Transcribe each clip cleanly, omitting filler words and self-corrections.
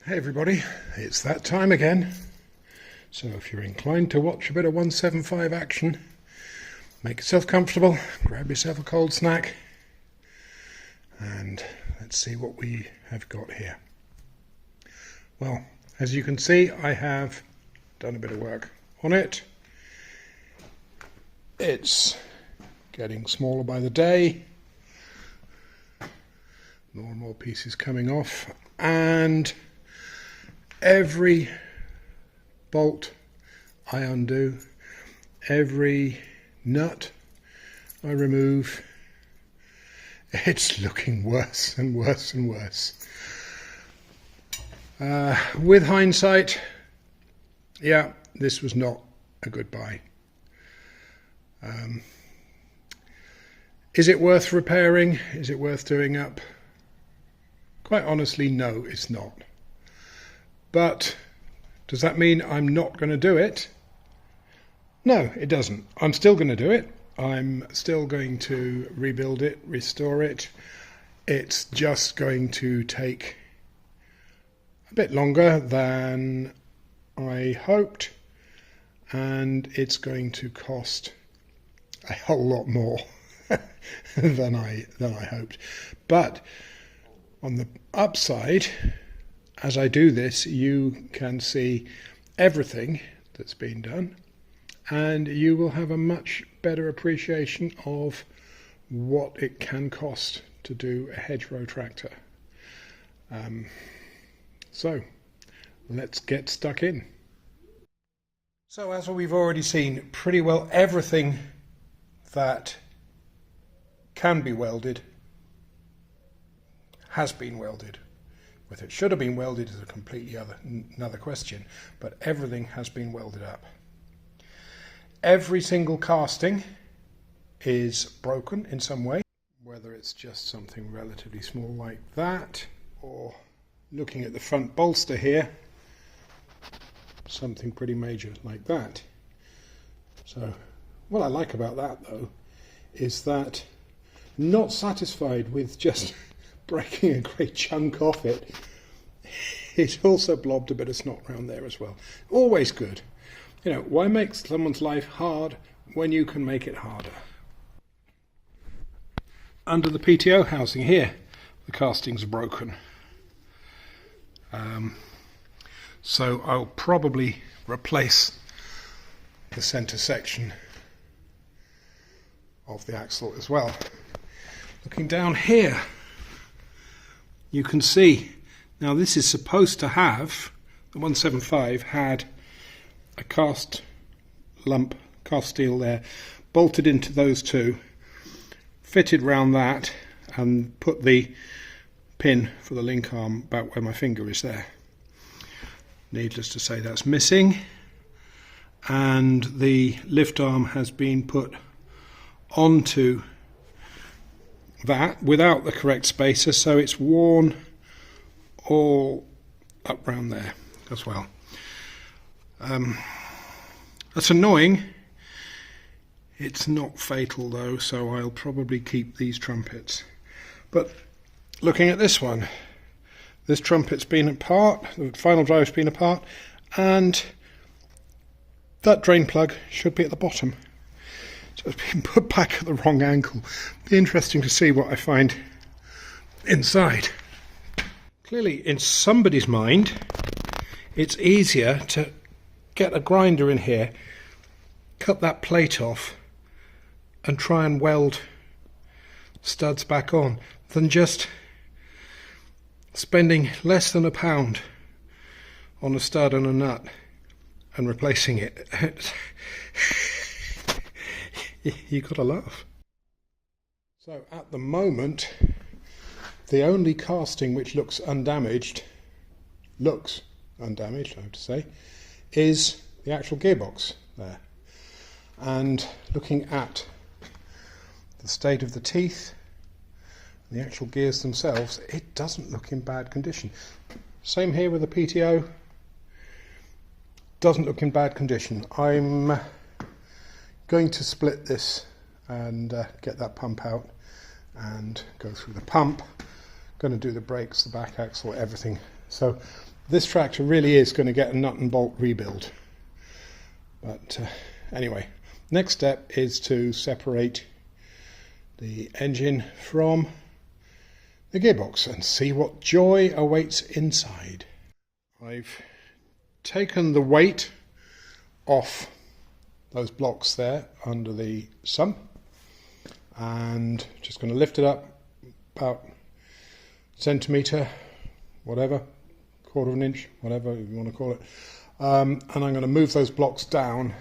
Hey everybody, it's that time again. So if you're inclined to watch a bit of 175 action, make yourself comfortable, grab yourself a cold snack, and let's see what we have got here. Well, as you can see, I have done a bit of work on it. It's getting smaller by the day. More and more pieces coming off, and every bolt I undo, every nut I remove, it's looking worse and worse and worse. With hindsight, yeah, this was not a good buy. Is it worth repairing? Is it worth doing up? Quite honestly, no, it's not. But does that mean I'm not going to do it? No, it doesn't. I'm still going to do it. I'm still going to rebuild it, restore it. It's just going to take a bit longer than I hoped, and it's going to cost a whole lot more than I hoped. But on the upside, as I do this, you can see everything that's been done, and you will have a much better appreciation of what it can cost to do a hedgerow tractor. So let's get stuck in. So as we've already seen, pretty well everything that can be welded has been welded. Whether it should have been welded is a completely another question, but everything has been welded up. Every single casting is broken in some way, whether it's just something relatively small like that, or looking at the front bolster here, something pretty major like that. So what I like about that though is that I'm not satisfied with just breaking a great chunk off it. It also blobbed a bit of snot around there as well. Always good. You know, why make someone's life hard when you can make it harder? Under the PTO housing here, the castings are broken. So I'll probably replace the centre section of the axle as well. Looking down here, you can see, now this is supposed to have, the 175 had a cast lump, cast steel there, bolted into those two, fitted round that, and put the pin for the link arm about where my finger is there. Needless to say, that's missing, and the lift arm has been put onto that without the correct spacer, so it's worn all up round there as well. That's annoying. It's not fatal though, so I'll probably keep these trumpets. But looking at this one, this trumpet's been apart, the final drive's been apart, and that drain plug should be at the bottom. So it's been put back at the wrong angle. Be interesting to see what I find inside. Clearly, in somebody's mind, it's easier to get a grinder in here, cut that plate off, and try and weld studs back on, than just spending less than £1 on a stud and a nut and replacing it. You gotta laugh. So at the moment, the only casting which looks undamaged, I have to say, is the actual gearbox there. And looking at the state of the teeth, the actual gears themselves, it doesn't look in bad condition. Same here with the PTO, doesn't look in bad condition. I'm going to split this and get that pump out and go through the pump. Going to do the brakes, the back axle, everything. So This tractor really is going to get a nut and bolt rebuild. But anyway, next step is to separate the engine from the gearbox and see what joy awaits inside. I've taken the weight off those blocks there under the sump and just going to lift it up about centimetre, whatever, quarter of an inch, whatever you want to call it, and I'm going to move those blocks down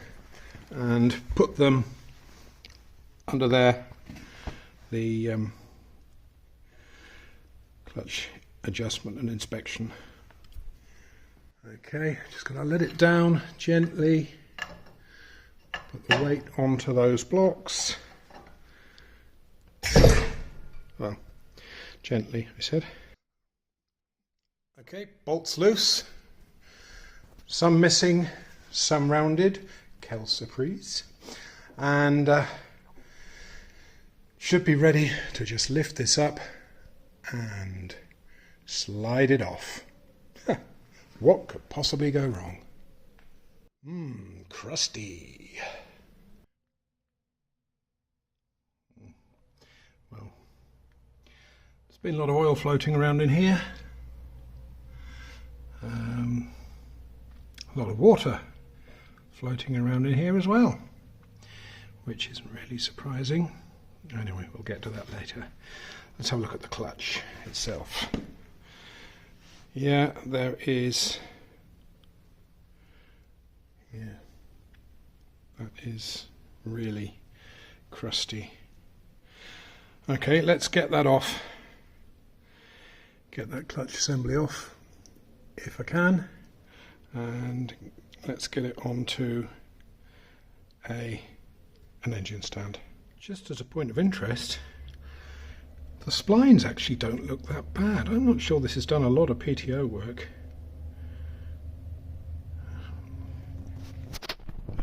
and put them under there, the clutch adjustment and inspection. Okay, just going to let it down gently, put the weight onto those blocks. Well, gently, I said. Okay, bolts loose, some missing, some rounded, quelle surprise, and should be ready to just lift this up and slide it off. What could possibly go wrong? Crusty. Well, there's been a lot of oil floating around in here. A lot of water floating around in here as well, which isn't really surprising. Anyway, we'll get to that later. Let's have a look at the clutch itself. Yeah, there is. Yeah, that is really crusty. Okay, let's get that off. Get that clutch assembly off, if I can, and let's get it onto an engine stand. Just as a point of interest, the splines actually don't look that bad. I'm not sure this has done a lot of PTO work.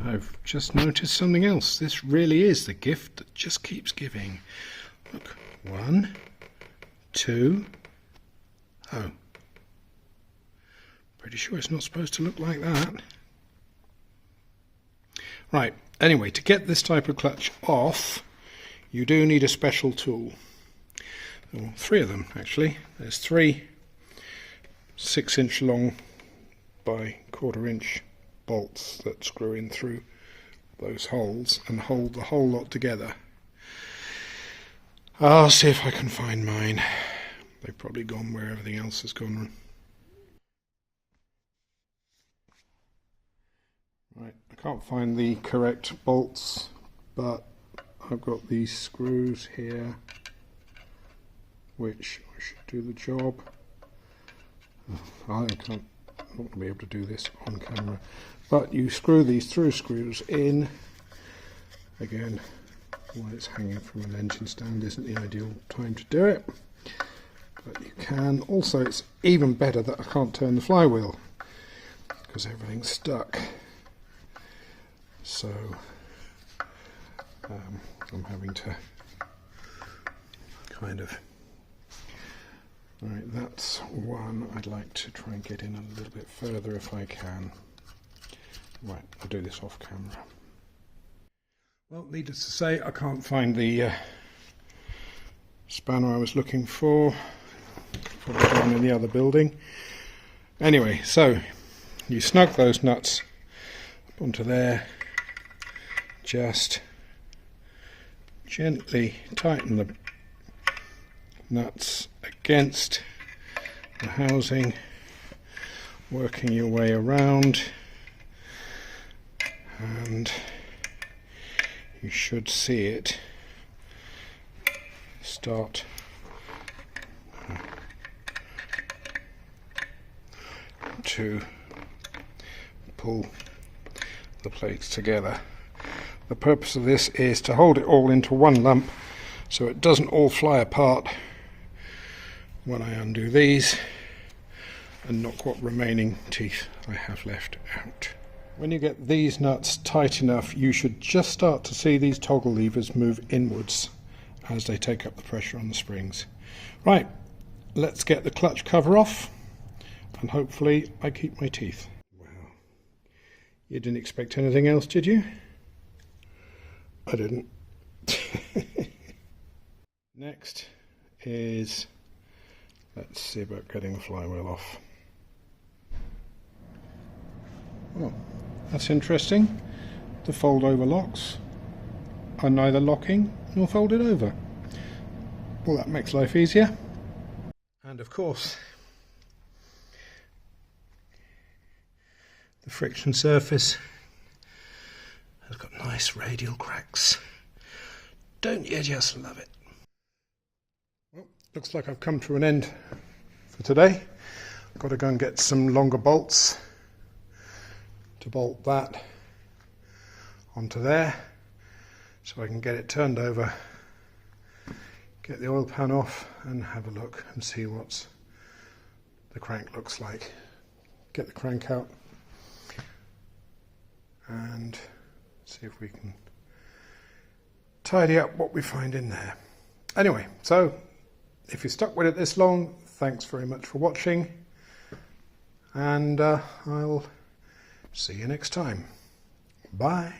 I've just noticed something else. This really is the gift that just keeps giving. Look, 1, 2. Oh. Pretty sure it's not supposed to look like that. Right, anyway, to get this type of clutch off, you do need a special tool. Well, 3 of them actually. There's 3 6-inch long by 1/4 inch bolts that screw in through those holes and hold the whole lot together. I'll see if I can find mine. They've probably gone where everything else has gone. Right, I can't find the correct bolts, but I've got these screws here which should do the job. I'm not going to be able to do this on camera, but you screw these through screws in. Again, while it's hanging from an engine stand isn't the ideal time to do it, but you can. Also, it's even better that I can't turn the flywheel because everything's stuck. So I'm having to kind of. Right, that's one. I'd like to try and get in a little bit further if I can. Right, I'll do this off camera. Well, needless to say, I can't find the spanner I was looking for. Probably down in the other building. Anyway, so you snug those nuts up onto there. Just gently tighten the nuts against the housing, working your way around, and you should see it start to pull the plates together. The purpose of this is to hold it all into one lump so it doesn't all fly apart when I undo these and knock what remaining teeth I have left out. When you get these nuts tight enough, you should just start to see these toggle levers move inwards as they take up the pressure on the springs. Right, let's get the clutch cover off and hopefully I keep my teeth. Well, you didn't expect anything else, did you? I didn't. Next is, let's see about getting the flywheel off. Oh, that's interesting. The fold over locks are neither locking nor folded over. Well, that makes life easier. And of course, the friction surface has got nice radial cracks. Don't you just love it? Well, looks like I've come to an end for today. I've got to go and get some longer bolts to bolt that onto there so I can get it turned over, get the oil pan off and have a look and see what the crank looks like. Get the crank out and see if we can tidy up what we find in there. Anyway, so if you stuck with it this long, thanks very much for watching, and I'll see you next time. Bye.